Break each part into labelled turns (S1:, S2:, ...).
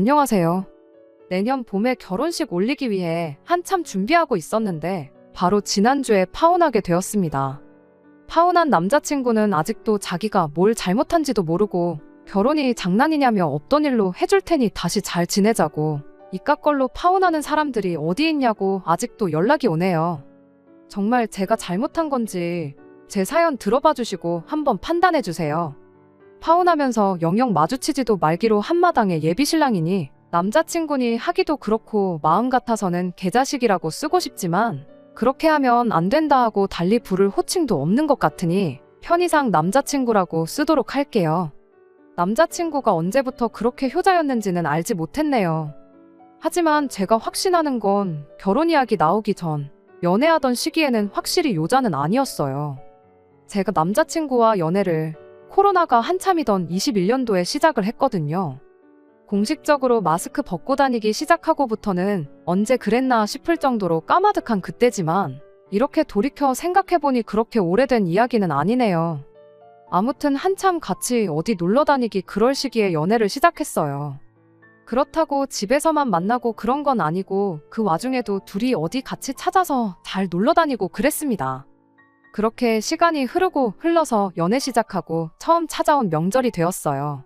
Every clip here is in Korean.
S1: 안녕하세요. 내년 봄에 결혼식 올리기 위해 한참 준비하고 있었는데 바로 지난주에 파혼하게 되었습니다. 파혼한 남자친구는 아직도 자기가 뭘 잘못한지도 모르고 결혼이 장난이냐며 없던 일로 해줄 테니 다시 잘 지내자고 이깟걸로 파혼하는 사람들이 어디 있냐고 아직도 연락이 오네요. 정말 제가 잘못한 건지 제 사연 들어봐 주시고 한번 판단해 주세요. 파혼하면서 영영 마주치지도 말기로 한마당의 예비신랑이니 남자친구니 하기도 그렇고 마음 같아서는 개자식이라고 쓰고 싶지만 그렇게 하면 안 된다 하고 달리 부를 호칭도 없는 것 같으니 편의상 남자친구라고 쓰도록 할게요. 남자친구가 언제부터 그렇게 효자였는지는 알지 못했네요. 하지만 제가 확신하는 건 결혼 이야기 나오기 전 연애하던 시기에는 확실히 요자는 아니었어요. 제가 남자친구와 연애를 코로나가 한참이던 21년도에 시작을 했거든요. 공식적으로 마스크 벗고 다니기 시작하고부터는 언제 그랬나 싶을 정도로 까마득한 그때지만 이렇게 돌이켜 생각해보니 그렇게 오래된 이야기는 아니네요. 아무튼 한참 같이 어디 놀러 다니기 그럴 시기에 연애를 시작했어요. 그렇다고 집에서만 만나고 그런 건 아니고 그 와중에도 둘이 어디 같이 찾아서 잘 놀러 다니고 그랬습니다. 그렇게 시간이 흐르고 흘러서 연애 시작하고 처음 찾아온 명절이 되었어요.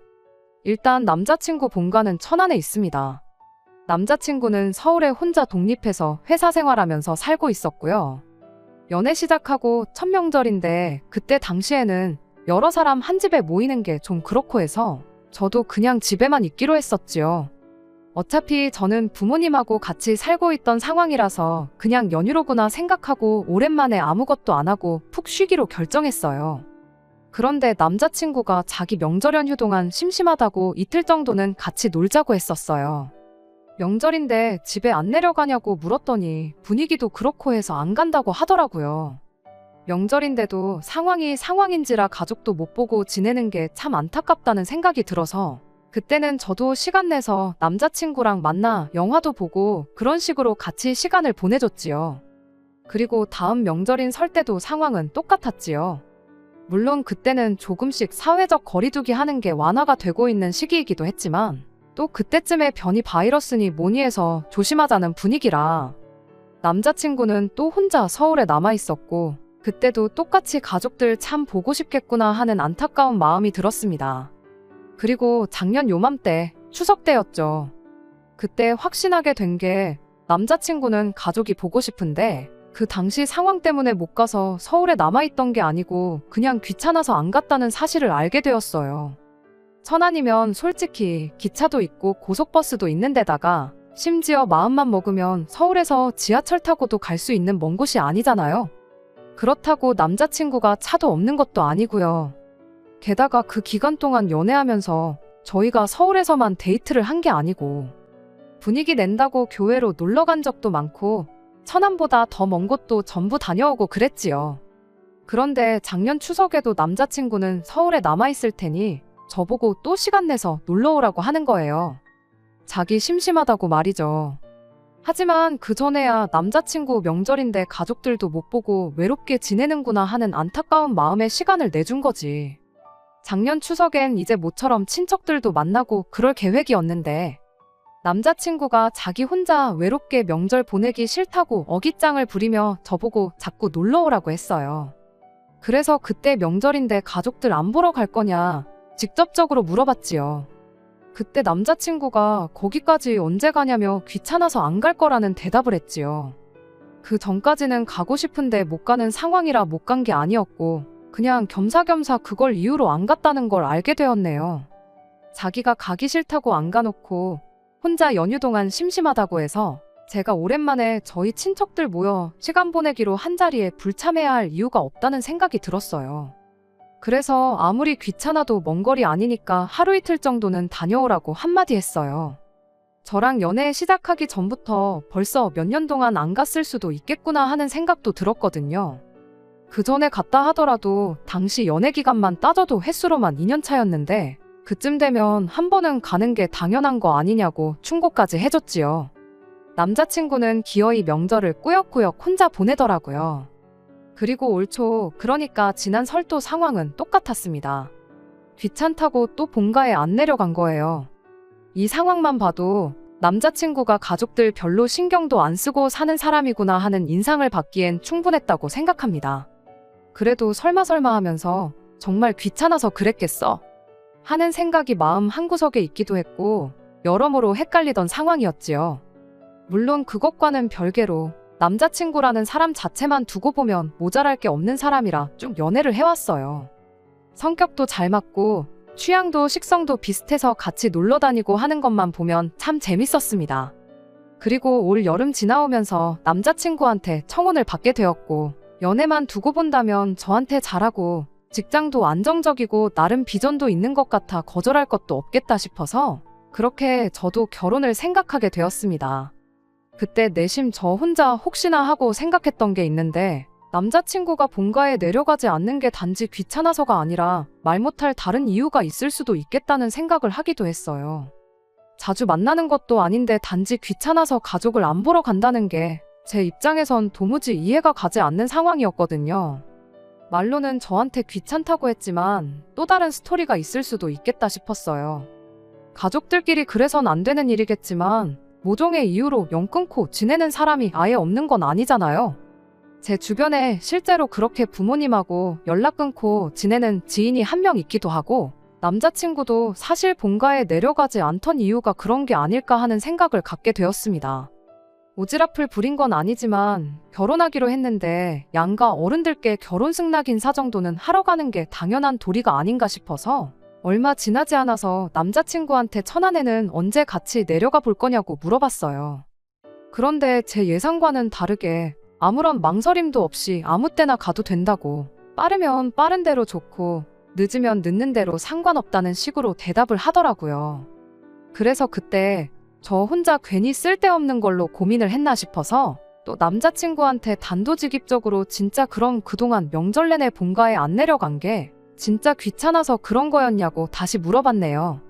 S1: 일단 남자친구 본가는 천안에 있습니다. 남자친구는 서울에 혼자 독립해서 회사 생활하면서 살고 있었고요. 연애 시작하고 첫 명절인데 그때 당시에는 여러 사람 한 집에 모이는 게 좀 그렇고 해서 저도 그냥 집에만 있기로 했었지요. 어차피 저는 부모님하고 같이 살고 있던 상황이라서 그냥 연휴로구나 생각하고 오랜만에 아무것도 안 하고 푹 쉬기로 결정했어요. 그런데 남자친구가 자기 명절 연휴 동안 심심하다고 이틀 정도는 같이 놀자고 했었어요. 명절인데 집에 안 내려가냐고 물었더니 분위기도 그렇고 해서 안 간다고 하더라고요. 명절인데도 상황이 상황인지라 가족도 못 보고 지내는 게 참 안타깝다는 생각이 들어서 그때는 저도 시간 내서 남자친구랑 만나 영화도 보고 그런 식으로 같이 시간을 보내줬지요. 그리고 다음 명절인 설 때도 상황은 똑같았지요. 물론 그때는 조금씩 사회적 거리두기 하는 게 완화가 되고 있는 시기이기도 했지만 또 그때쯤에 변이 바이러스니 뭐니 해서 조심하자는 분위기라 남자친구는 또 혼자 서울에 남아 있었고 그때도 똑같이 가족들 참 보고 싶겠구나 하는 안타까운 마음이 들었습니다. 그리고 작년 요맘때 추석 때였죠. 그때 확신하게 된 게 남자친구는 가족이 보고 싶은데 그 당시 상황 때문에 못 가서 서울에 남아있던 게 아니고 그냥 귀찮아서 안 갔다는 사실을 알게 되었어요. 천안이면 솔직히 기차도 있고 고속버스도 있는 데다가 심지어 마음만 먹으면 서울에서 지하철 타고도 갈 수 있는 먼 곳이 아니잖아요. 그렇다고 남자친구가 차도 없는 것도 아니고요. 게다가 그 기간 동안 연애하면서 저희가 서울에서만 데이트를 한 게 아니고 분위기 낸다고 교회로 놀러 간 적도 많고 천안보다 더 먼 곳도 전부 다녀오고 그랬지요. 그런데 작년 추석에도 남자친구는 서울에 남아있을 테니 저보고 또 시간 내서 놀러 오라고 하는 거예요. 자기 심심하다고 말이죠. 하지만 그전에야 남자친구 명절인데 가족들도 못 보고 외롭게 지내는구나 하는 안타까운 마음에 시간을 내준 거지. 작년 추석엔 이제 모처럼 친척들도 만나고 그럴 계획이었는데 남자친구가 자기 혼자 외롭게 명절 보내기 싫다고 어깃장을 부리며 저보고 자꾸 놀러 오라고 했어요. 그래서 그때 명절인데 가족들 안 보러 갈 거냐 직접적으로 물어봤지요. 그때 남자친구가 거기까지 언제 가냐며 귀찮아서 안 갈 거라는 대답을 했지요. 그 전까지는 가고 싶은데 못 가는 상황이라 못 간 게 아니었고 그냥 겸사겸사 그걸 이유로 안 갔다는 걸 알게 되었네요. 자기가 가기 싫다고 안 가놓고 혼자 연휴 동안 심심하다고 해서 제가 오랜만에 저희 친척들 모여 시간 보내기로 한자리에 불참해야 할 이유가 없다는 생각이 들었어요. 그래서 아무리 귀찮아도 먼 거리 아니니까 하루 이틀 정도는 다녀오라고 한마디 했어요. 저랑 연애 시작하기 전부터 벌써 몇 년 동안 안 갔을 수도 있겠구나 하는 생각도 들었거든요. 그 전에 갔다 하더라도 당시 연애 기간만 따져도 횟수로만 2년 차였는데 그쯤 되면 한 번은 가는 게 당연한 거 아니냐고 충고까지 해줬지요. 남자친구는 기어이 명절을 꾸역꾸역 혼자 보내더라고요. 그리고 올 초, 그러니까 지난 설도 상황은 똑같았습니다. 귀찮다고 또 본가에 안 내려간 거예요. 이 상황만 봐도 남자친구가 가족들 별로 신경도 안 쓰고 사는 사람이구나 하는 인상을 받기엔 충분했다고 생각합니다. 그래도 설마 하면서 정말 귀찮아서 그랬겠어 하는 생각이 마음 한구석에 있기도 했고 여러모로 헷갈리던 상황이었지요. 물론 그것과는 별개로 남자친구라는 사람 자체만 두고 보면 모자랄 게 없는 사람이라 쭉 연애를 해왔어요. 성격도 잘 맞고 취향도 식성도 비슷해서 같이 놀러 다니고 하는 것만 보면 참 재밌었습니다. 그리고 올 여름 지나오면서 남자친구한테 청혼을 받게 되었고 연애만 두고 본다면 저한테 잘하고 직장도 안정적이고 나름 비전도 있는 것 같아 거절할 것도 없겠다 싶어서 그렇게 저도 결혼을 생각하게 되었습니다. 그때 내심 저 혼자 혹시나 하고 생각했던 게 있는데 남자친구가 본가에 내려가지 않는 게 단지 귀찮아서가 아니라 말 못할 다른 이유가 있을 수도 있겠다는 생각을 하기도 했어요. 자주 만나는 것도 아닌데 단지 귀찮아서 가족을 안 보러 간다는 게 제 입장에선 도무지 이해가 가지 않는 상황이었거든요. 말로는 저한테 귀찮다고 했지만 또 다른 스토리가 있을 수도 있겠다 싶었어요. 가족들끼리 그래선 안 되는 일이겠지만 모종의 이유로 연 끊고 지내는 사람이 아예 없는 건 아니잖아요. 제 주변에 실제로 그렇게 부모님하고 연락 끊고 지내는 지인이 한 명 있기도 하고 남자친구도 사실 본가에 내려가지 않던 이유가 그런 게 아닐까 하는 생각을 갖게 되었습니다. 오지랖을 부린 건 아니지만 결혼하기로 했는데 양가 어른들께 결혼 승낙 인사 정도는 하러 가는 게 당연한 도리가 아닌가 싶어서 얼마 지나지 않아서 남자친구한테 천안에는 언제 같이 내려가 볼 거냐고 물어봤어요. 그런데 제 예상과는 다르게 아무런 망설임도 없이 아무 때나 가도 된다고 빠르면 빠른 대로 좋고 늦으면 늦는 대로 상관없다는 식으로 대답을 하더라고요. 그래서 그때 저 혼자 괜히 쓸데없는 걸로 고민을 했나 싶어서 또 남자친구한테 단도직입적으로 진짜 그럼 그동안 명절 내내 본가에 안 내려간 게 진짜 귀찮아서 그런 거였냐고 다시 물어봤네요.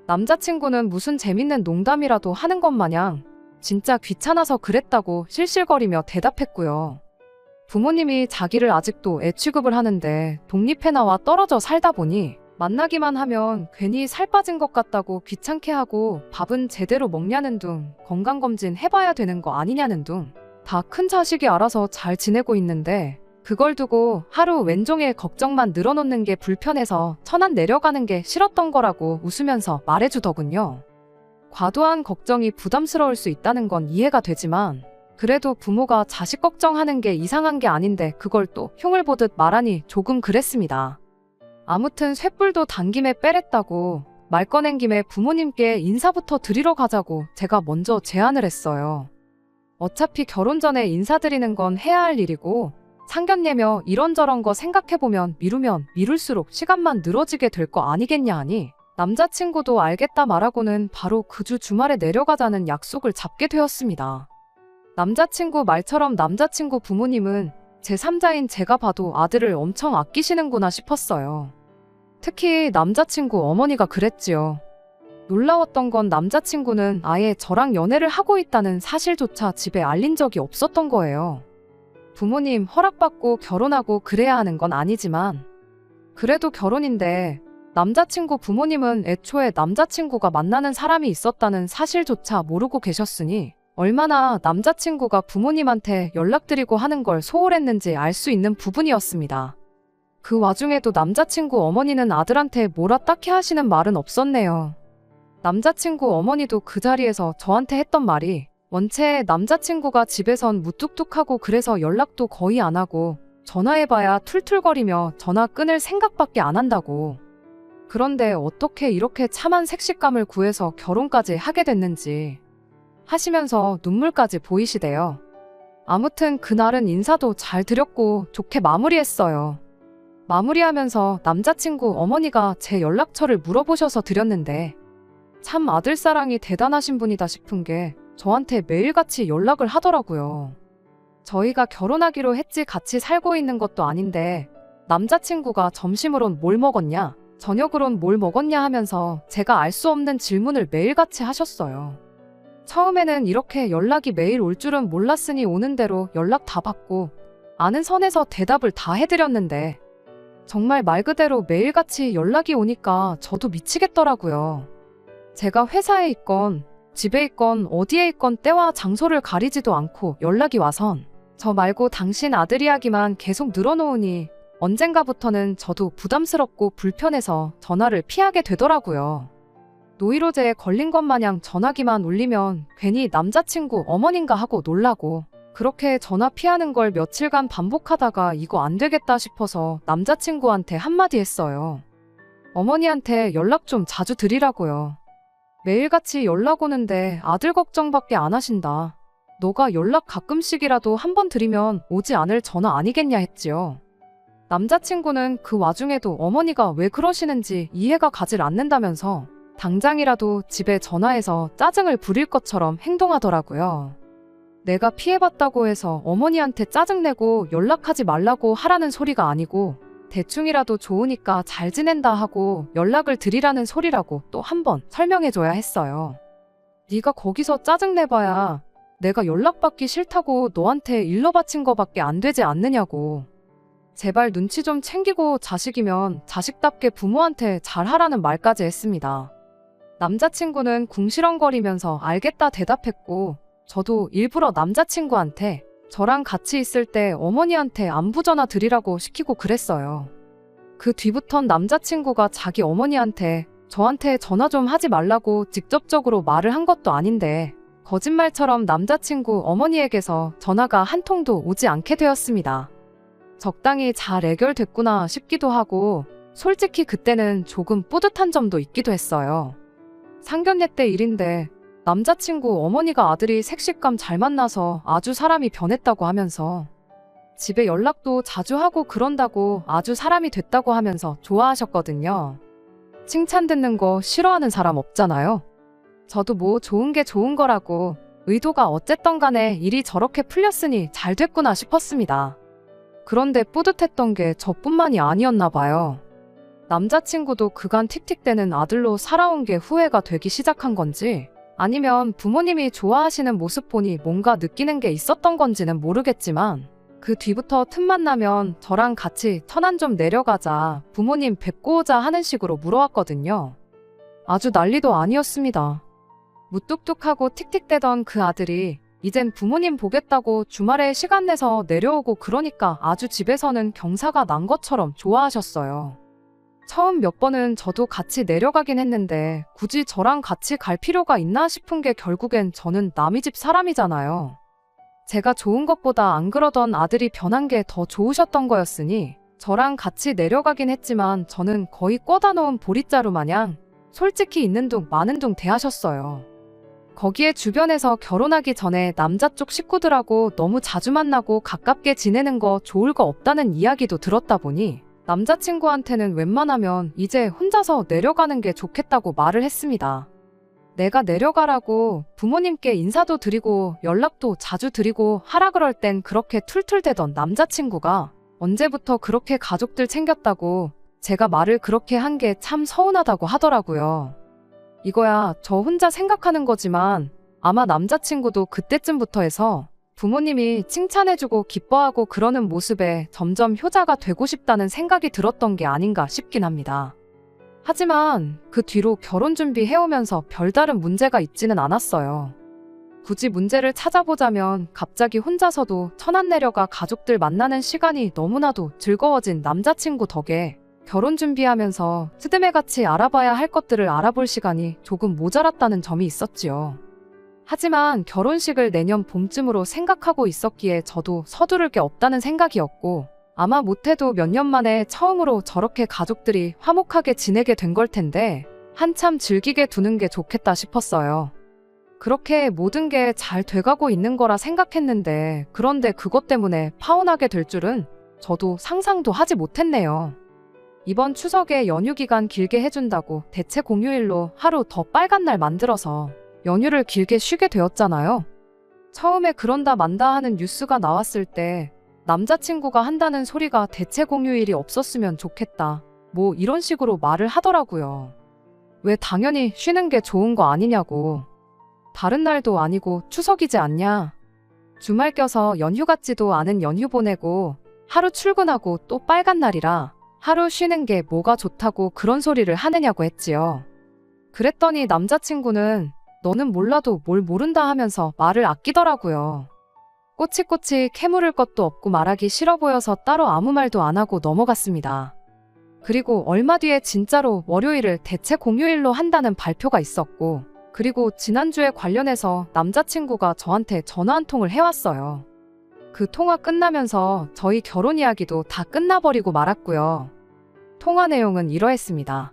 S1: 남자친구는 무슨 재밌는 농담이라도 하는 것 마냥 진짜 귀찮아서 그랬다고 실실거리며 대답했고요. 부모님이 자기를 아직도 애 취급을 하는데 독립해 나와 떨어져 살다 보니 만나기만 하면 괜히 살 빠진 것 같다고 귀찮게 하고 밥은 제대로 먹냐는 둥, 건강검진 해봐야 되는 거 아니냐는 둥, 다 큰 자식이 알아서 잘 지내고 있는데 그걸 두고 하루 왼종일 걱정만 늘어놓는 게 불편해서 천안 내려가는 게 싫었던 거라고 웃으면서 말해주더군요. 과도한 걱정이 부담스러울 수 있다는 건 이해가 되지만 그래도 부모가 자식 걱정하는 게 이상한 게 아닌데 그걸 또 흉을 보듯 말하니 조금 그랬습니다. 아무튼 쇳불도 당김에 빼랬다고 말 꺼낸 김에 부모님께 인사부터 드리러 가자고 제가 먼저 제안을 했어요. 어차피 결혼 전에 인사드리는 건 해야 할 일이고 상견례며 이런저런 거 생각해보면 미루면 미룰수록 시간만 늘어지게 될 거 아니겠냐 하니 남자친구도 알겠다 말하고는 바로 그 주 주말에 내려가자는 약속을 잡게 되었습니다. 남자친구 말처럼 남자친구 부모님은 제3자인 제가 봐도 아들을 엄청 아끼시는구나 싶었어요. 특히 남자친구 어머니가 그랬지요. 놀라웠던 건 남자친구는 아예 저랑 연애를 하고 있다는 사실조차 집에 알린 적이 없었던 거예요. 부모님 허락받고 결혼하고 그래야 하는 건 아니지만 그래도 결혼인데 남자친구 부모님은 애초에 남자친구가 만나는 사람이 있었다는 사실조차 모르고 계셨으니 얼마나 남자친구가 부모님한테 연락드리고 하는 걸 소홀했는지 알 수 있는 부분이었습니다. 그 와중에도 남자친구 어머니는 아들한테 뭐라 딱히 하시는 말은 없었네요. 남자친구 어머니도 그 자리에서 저한테 했던 말이 원체 남자친구가 집에선 무뚝뚝하고 그래서 연락도 거의 안 하고 전화해봐야 툴툴거리며 전화 끊을 생각밖에 안 한다고. 그런데 어떻게 이렇게 참한 색식감을 구해서 결혼까지 하게 됐는지 하시면서 눈물까지 보이시대요. 아무튼 그날은 인사도 잘 드렸고 좋게 마무리했어요. 마무리하면서 남자친구 어머니가 제 연락처를 물어보셔서 드렸는데 참 아들사랑이 대단하신 분이다 싶은 게 저한테 매일같이 연락을 하더라고요. 저희가 결혼하기로 했지 같이 살고 있는 것도 아닌데 남자친구가 점심으론 뭘 먹었냐, 저녁으론 뭘 먹었냐 하면서 제가 알 수 없는 질문을 매일같이 하셨어요. 처음에는 이렇게 연락이 매일 올 줄은 몰랐으니 오는 대로 연락 다 받고 아는 선에서 대답을 다 해드렸는데 정말 말 그대로 매일같이 연락이 오니까 저도 미치겠더라고요. 제가 회사에 있건 집에 있건 어디에 있건 때와 장소를 가리지도 않고 연락이 와선 저 말고 당신 아들 이야기만 계속 늘어놓으니 언젠가부터는 저도 부담스럽고 불편해서 전화를 피하게 되더라고요. 노이로제에 걸린 것 마냥 전화기만 울리면 괜히 남자친구 어머니인가 하고 놀라고, 그렇게 전화 피하는 걸 며칠간 반복하다가 이거 안 되겠다 싶어서 남자친구한테 한마디 했어요. 어머니한테 연락 좀 자주 드리라고요. 매일같이 연락 오는데 아들 걱정밖에 안 하신다. 너가 연락 가끔씩이라도 한 번 드리면 오지 않을 전화 아니겠냐 했지요. 남자친구는 그 와중에도 어머니가 왜 그러시는지 이해가 가질 않는다면서 당장이라도 집에 전화해서 짜증을 부릴 것처럼 행동하더라고요. 내가 피해봤다고 해서 어머니한테 짜증내고 연락하지 말라고 하라는 소리가 아니고 대충이라도 좋으니까 잘 지낸다 하고 연락을 드리라는 소리라고 또 한 번 설명해줘야 했어요. 네가 거기서 짜증내봐야 내가 연락받기 싫다고 너한테 일러 바친 거밖에 안 되지 않느냐고. 제발 눈치 좀 챙기고 자식이면 자식답게 부모한테 잘하라는 말까지 했습니다. 남자친구는 궁시렁거리면서 알겠다 대답했고, 저도 일부러 남자친구한테 저랑 같이 있을 때 어머니한테 안부 전화 드리라고 시키고 그랬어요. 그 뒤부턴 남자친구가 자기 어머니한테 저한테 전화 좀 하지 말라고 직접적으로 말을 한 것도 아닌데 거짓말처럼 남자친구 어머니에게서 전화가 한 통도 오지 않게 되었습니다. 적당히 잘 해결됐구나 싶기도 하고 솔직히 그때는 조금 뿌듯한 점도 있기도 했어요. 상견례 때 일인데 남자친구 어머니가 아들이 색식감 잘 만나서 아주 사람이 변했다고 하면서 집에 연락도 자주 하고 그런다고 아주 사람이 됐다고 하면서 좋아하셨거든요. 칭찬 듣는 거 싫어하는 사람 없잖아요. 저도 뭐 좋은 게 좋은 거라고 의도가 어쨌든 간에 일이 저렇게 풀렸으니 잘 됐구나 싶었습니다. 그런데 뿌듯했던 게 저뿐만이 아니었나 봐요. 남자친구도 그간 틱틱대는 아들로 살아온 게 후회가 되기 시작한 건지 아니면 부모님이 좋아하시는 모습 보니 뭔가 느끼는 게 있었던 건지는 모르겠지만 그 뒤부터 틈만 나면 저랑 같이 천안 좀 내려가자, 부모님 뵙고 오자 하는 식으로 물어왔거든요. 아주 난리도 아니었습니다. 무뚝뚝하고 틱틱대던 그 아들이 이젠 부모님 보겠다고 주말에 시간 내서 내려오고 그러니까 아주 집에서는 경사가 난 것처럼 좋아하셨어요. 처음 몇 번은 저도 같이 내려가긴 했는데 굳이 저랑 같이 갈 필요가 있나 싶은 게 결국엔 저는 남의 집 사람이잖아요. 제가 좋은 것보다 안 그러던 아들이 변한 게 더 좋으셨던 거였으니 저랑 같이 내려가긴 했지만 저는 거의 꿔다 놓은 보릿자루 마냥 솔직히 있는 둥 마는 둥 대하셨어요. 거기에 주변에서 결혼하기 전에 남자 쪽 식구들하고 너무 자주 만나고 가깝게 지내는 거 좋을 거 없다는 이야기도 들었다 보니 남자친구한테는 웬만하면 이제 혼자서 내려가는 게 좋겠다고 말을 했습니다. 내가 내려가라고 부모님께 인사도 드리고 연락도 자주 드리고 하라 그럴 땐 그렇게 툴툴대던 남자친구가 언제부터 그렇게 가족들 챙겼다고 제가 말을 그렇게 한 게 참 서운하다고 하더라고요. 이거야 저 혼자 생각하는 거지만 아마 남자친구도 그때쯤부터 해서 부모님이 칭찬해주고 기뻐하고 그러는 모습에 점점 효자가 되고 싶다는 생각이 들었던 게 아닌가 싶긴 합니다. 하지만 그 뒤로 결혼 준비해오면서 별다른 문제가 있지는 않았어요. 굳이 문제를 찾아보자면 갑자기 혼자서도 천안 내려가 가족들 만나는 시간이 너무나도 즐거워진 남자친구 덕에 결혼 준비하면서 스드메같이 알아봐야 할 것들을 알아볼 시간이 조금 모자랐다는 점이 있었지요. 하지만 결혼식을 내년 봄쯤으로 생각하고 있었기에 저도 서두를 게 없다는 생각이었고 아마 못해도 몇 년 만에 처음으로 저렇게 가족들이 화목하게 지내게 된 걸 텐데 한참 즐기게 두는 게 좋겠다 싶었어요. 그렇게 모든 게 잘 돼가고 있는 거라 생각했는데 그런데 그것 때문에 파혼하게 될 줄은 저도 상상도 하지 못했네요. 이번 추석에 연휴 기간 길게 해준다고 대체 공휴일로 하루 더 빨간 날 만들어서 연휴를 길게 쉬게 되었잖아요. 처음에 그런다 만다 하는 뉴스가 나왔을 때 남자친구가 한다는 소리가 대체 공휴일이 없었으면 좋겠다, 뭐 이런 식으로 말을 하더라고요. 왜 당연히 쉬는 게 좋은 거 아니냐고. 다른 날도 아니고 추석이지 않냐. 주말 껴서 연휴 같지도 않은 연휴 보내고 하루 출근하고 또 빨간 날이라 하루 쉬는 게 뭐가 좋다고 그런 소리를 하느냐고 했지요. 그랬더니 남자친구는 너는 몰라도 뭘 모른다 하면서 말을 아끼더라고요. 꼬치꼬치 캐물을 것도 없고 말하기 싫어 보여서 따로 아무 말도 안 하고 넘어갔습니다. 그리고 얼마 뒤에 진짜로 월요일을 대체 공휴일로 한다는 발표가 있었고, 그리고 지난주에 관련해서 남자친구가 저한테 전화 한 통을 해왔어요. 그 통화 끝나면서 저희 결혼 이야기도 다 끝나버리고 말았고요. 통화 내용은 이러했습니다.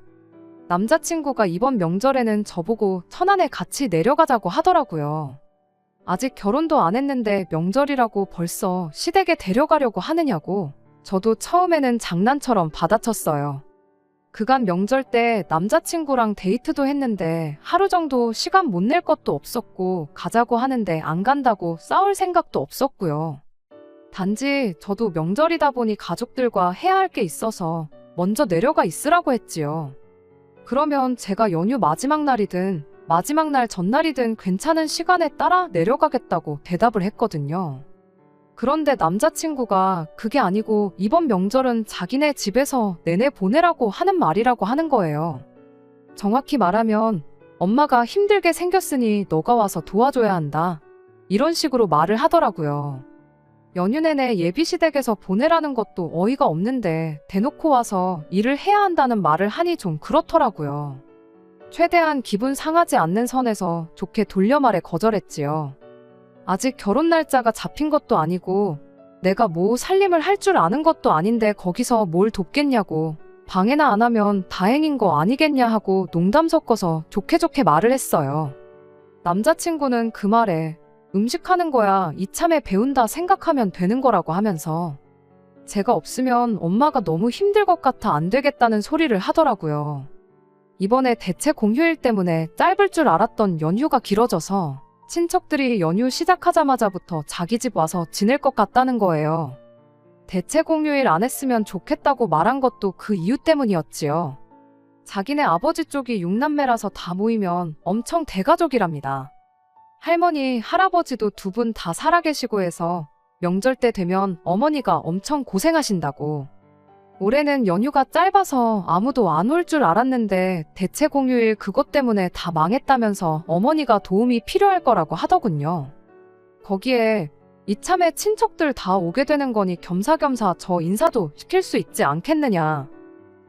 S1: 남자친구가 이번 명절에는 저보고 천안에 같이 내려가자고 하더라고요. 아직 결혼도 안 했는데 명절이라고 벌써 시댁에 데려가려고 하느냐고. 저도 처음에는 장난처럼 받아쳤어요. 그간 명절 때 남자친구랑 데이트도 했는데 하루 정도 시간 못 낼 것도 없었고 가자고 하는데 안 간다고 싸울 생각도 없었고요. 단지 저도 명절이다 보니 가족들과 해야 할 게 있어서 먼저 내려가 있으라고 했지요. 그러면 제가 연휴 마지막 날이든 마지막 날 전날이든 괜찮은 시간에 따라 내려가겠다고 대답을 했거든요. 그런데 남자친구가 그게 아니고 이번 명절은 자기네 집에서 내내 보내라고 하는 말이라고 하는 거예요. 정확히 말하면 엄마가 힘들게 생겼으니 너가 와서 도와줘야 한다. 이런 식으로 말을 하더라고요. 연휴 내내 예비시댁에서 보내라는 것도 어이가 없는데 대놓고 와서 일을 해야 한다는 말을 하니 좀 그렇더라고요. 최대한 기분 상하지 않는 선에서 좋게 돌려 말해 거절했지요. 아직 결혼 날짜가 잡힌 것도 아니고 내가 뭐 살림을 할 줄 아는 것도 아닌데 거기서 뭘 돕겠냐고, 방해나 안 하면 다행인 거 아니겠냐 하고 농담 섞어서 좋게 좋게 말을 했어요. 남자친구는 그 말에 음식하는 거야 이참에 배운다 생각하면 되는 거라고 하면서 제가 없으면 엄마가 너무 힘들 것 같아 안 되겠다는 소리를 하더라고요. 이번에 대체 공휴일 때문에 짧을 줄 알았던 연휴가 길어져서 친척들이 연휴 시작하자마자부터 자기 집 와서 지낼 것 같다는 거예요. 대체 공휴일 안 했으면 좋겠다고 말한 것도 그 이유 때문이었지요. 자기네 아버지 쪽이 6남매라서 다 모이면 엄청 대가족이랍니다. 할머니, 할아버지도 두 분 다 살아계시고 해서 명절 때 되면 어머니가 엄청 고생하신다고. 올해는 연휴가 짧아서 아무도 안 올 줄 알았는데 대체 공휴일 그것 때문에 다 망했다면서 어머니가 도움이 필요할 거라고 하더군요. 거기에 이참에 친척들 다 오게 되는 거니 겸사겸사 저 인사도 시킬 수 있지 않겠느냐.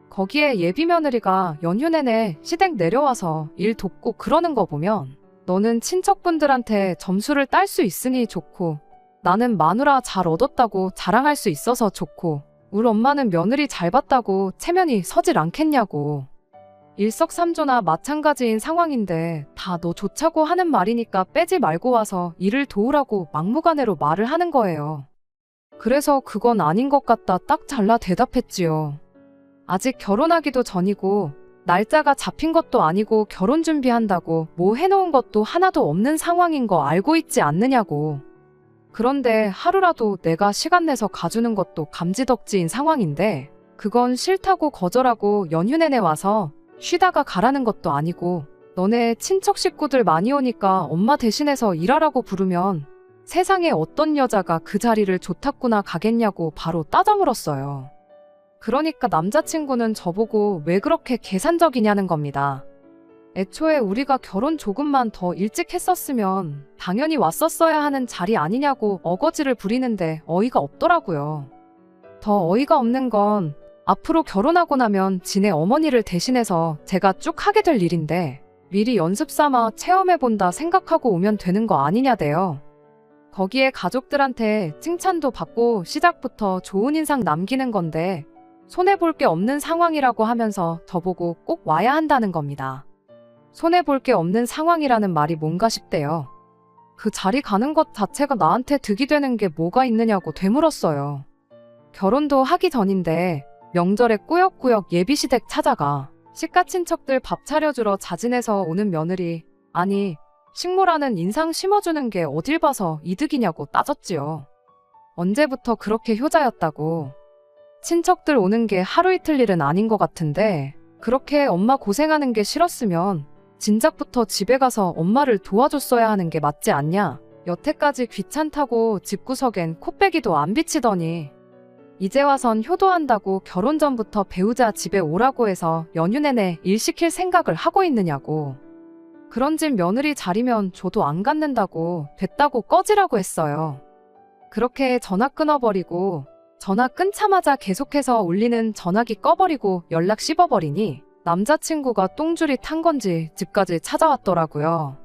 S1: 거기에 예비 며느리가 연휴 내내 시댁 내려와서 일 돕고 그러는 거 보면 너는 친척분들한테 점수를 딸 수 있으니 좋고 나는 마누라 잘 얻었다고 자랑할 수 있어서 좋고 우리 엄마는 며느리 잘 봤다고 체면이 서질 않겠냐고. 일석삼조나 마찬가지인 상황인데 다 너 좋자고 하는 말이니까 빼지 말고 와서 일을 도우라고 막무가내로 말을 하는 거예요. 그래서 그건 아닌 것 같다 딱 잘라 대답했지요. 아직 결혼하기도 전이고 날짜가 잡힌 것도 아니고 결혼 준비한다고 뭐 해놓은 것도 하나도 없는 상황인 거 알고 있지 않느냐고. 그런데 하루라도 내가 시간 내서 가주는 것도 감지덕지인 상황인데 그건 싫다고 거절하고 연휴 내내 와서 쉬다가 가라는 것도 아니고 너네 친척 식구들 많이 오니까 엄마 대신해서 일하라고 부르면 세상에 어떤 여자가 그 자리를 좋다구나 가겠냐고 바로 따져 물었어요. 그러니까 남자친구는 저보고 왜 그렇게 계산적이냐는 겁니다. 애초에 우리가 결혼 조금만 더 일찍 했었으면 당연히 왔었어야 하는 자리 아니냐고 어거지를 부리는데 어이가 없더라고요. 더 어이가 없는 건 앞으로 결혼하고 나면 지네 어머니를 대신해서 제가 쭉 하게 될 일인데 미리 연습 삼아 체험해본다 생각하고 오면 되는 거 아니냐대요. 거기에 가족들한테 칭찬도 받고 시작부터 좋은 인상 남기는 건데 손해볼 게 없는 상황이라고 하면서 저보고 꼭 와야 한다는 겁니다. 손해볼 게 없는 상황이라는 말이 뭔가 싶대요. 그 자리 가는 것 자체가 나한테 득이 되는 게 뭐가 있느냐고 되물었어요. 결혼도 하기 전인데 명절에 꾸역꾸역 예비시댁 찾아가 시가친척들 밥 차려주러 자진해서 오는 며느리, 아니 식모라는 인상 심어주는 게 어딜 봐서 이득이냐고 따졌지요. 언제부터 그렇게 효자였다고. 친척들 오는 게 하루 이틀 일은 아닌 것 같은데 그렇게 엄마 고생하는 게 싫었으면 진작부터 집에 가서 엄마를 도와줬어야 하는 게 맞지 않냐. 여태까지 귀찮다고 집구석엔 코빼기도 안 비치더니 이제 와선 효도한다고 결혼 전부터 배우자 집에 오라고 해서 연휴 내내 일 시킬 생각을 하고 있느냐고. 그런 집 며느리 자리면 줘도 안 갖는다고 됐다고 꺼지라고 했어요. 그렇게 전화 끊어버리고 전화 끊자마자 계속해서 울리는 전화기 꺼버리고 연락 씹어버리니 남자친구가 똥줄이 탄 건지 집까지 찾아왔더라고요.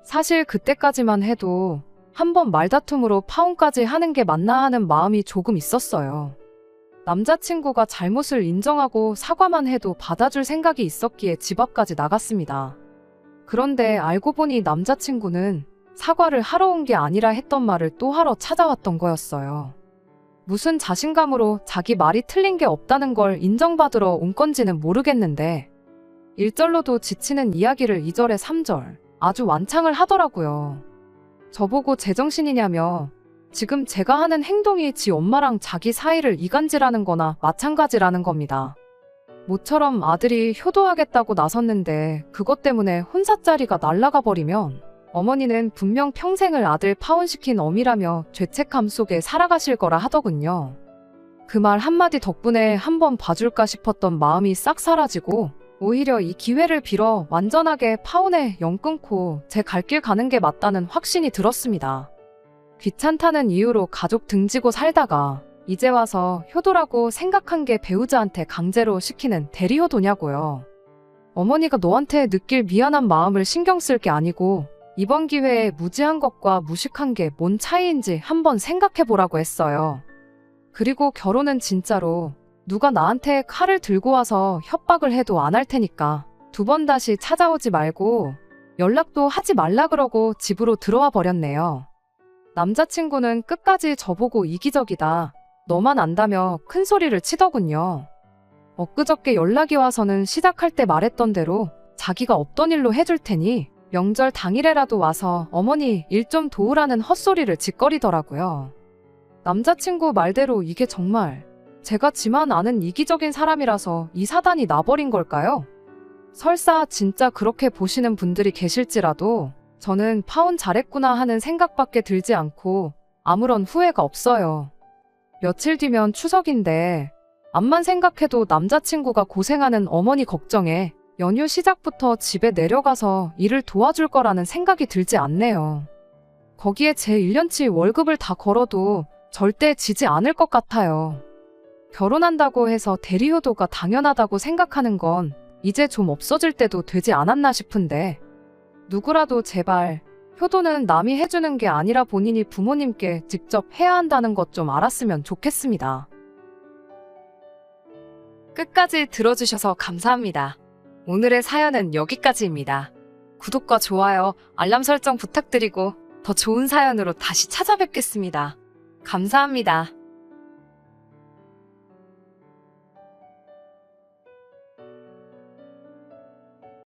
S1: 사실 그때까지만 해도 한번 말다툼으로 파혼까지 하는 게 맞나 하는 마음이 조금 있었어요. 남자친구가 잘못을 인정하고 사과만 해도 받아줄 생각이 있었기에 집 앞까지 나갔습니다. 그런데 알고 보니 남자친구는 사과를 하러 온 게 아니라 했던 말을 또 하러 찾아왔던 거였어요. 무슨 자신감으로 자기 말이 틀린 게 없다는 걸 인정받으러 온 건지는 모르겠는데 1절로도 지치는 이야기를 2절에 3절 아주 완창을 하더라고요. 저보고 제정신이냐며 지금 제가 하는 행동이 지 엄마랑 자기 사이를 이간질하는 거나 마찬가지라는 겁니다. 모처럼 아들이 효도하겠다고 나섰는데 그것 때문에 혼사자리가 날아가 버리면 어머니는 분명 평생을 아들 파혼시킨 어미라며 죄책감 속에 살아가실 거라 하더군요. 그 말 한마디 덕분에 한번 봐줄까 싶었던 마음이 싹 사라지고 오히려 이 기회를 빌어 완전하게 파혼에 영 끊고 제 갈 길 가는 게 맞다는 확신이 들었습니다. 귀찮다는 이유로 가족 등지고 살다가 이제 와서 효도라고 생각한 게 배우자한테 강제로 시키는 대리효도냐고요. 어머니가 너한테 느낄 미안한 마음을 신경 쓸 게 아니고 이번 기회에 무지한 것과 무식한 게 뭔 차이인지 한번 생각해보라고 했어요. 그리고 결혼은 진짜로 누가 나한테 칼을 들고 와서 협박을 해도 안 할 테니까 2번 다시 찾아오지 말고 연락도 하지 말라 그러고 집으로 들어와 버렸네요. 남자친구는 끝까지 저보고 이기적이다, 너만 안다며 큰 소리를 치더군요. 엊그저께 연락이 와서는 시작할 때 말했던 대로 자기가 없던 일로 해줄 테니 명절 당일에라도 와서 어머니 일 좀 도우라는 헛소리를 짓거리더라고요. 남자친구 말대로 이게 정말 제가 지만 아는 이기적인 사람이라서 이 사단이 나버린 걸까요? 설사 진짜 그렇게 보시는 분들이 계실지라도 저는 파혼 잘했구나 하는 생각밖에 들지 않고 아무런 후회가 없어요. 며칠 뒤면 추석인데 암만 생각해도 남자친구가 고생하는 어머니 걱정에 연휴 시작부터 집에 내려가서 일을 도와줄 거라는 생각이 들지 않네요. 거기에 제 1년치 월급을 다 걸어도 절대 지지 않을 것 같아요. 결혼한다고 해서 대리효도가 당연하다고 생각하는 건 이제 좀 없어질 때도 되지 않았나 싶은데 누구라도 제발 효도는 남이 해주는 게 아니라 본인이 부모님께 직접 해야 한다는 것 좀 알았으면 좋겠습니다. 끝까지 들어주셔서 감사합니다. 오늘의 사연은 여기까지입니다. 구독과 좋아요, 알람 설정 부탁드리고 더 좋은 사연으로 다시 찾아뵙겠습니다. 감사합니다.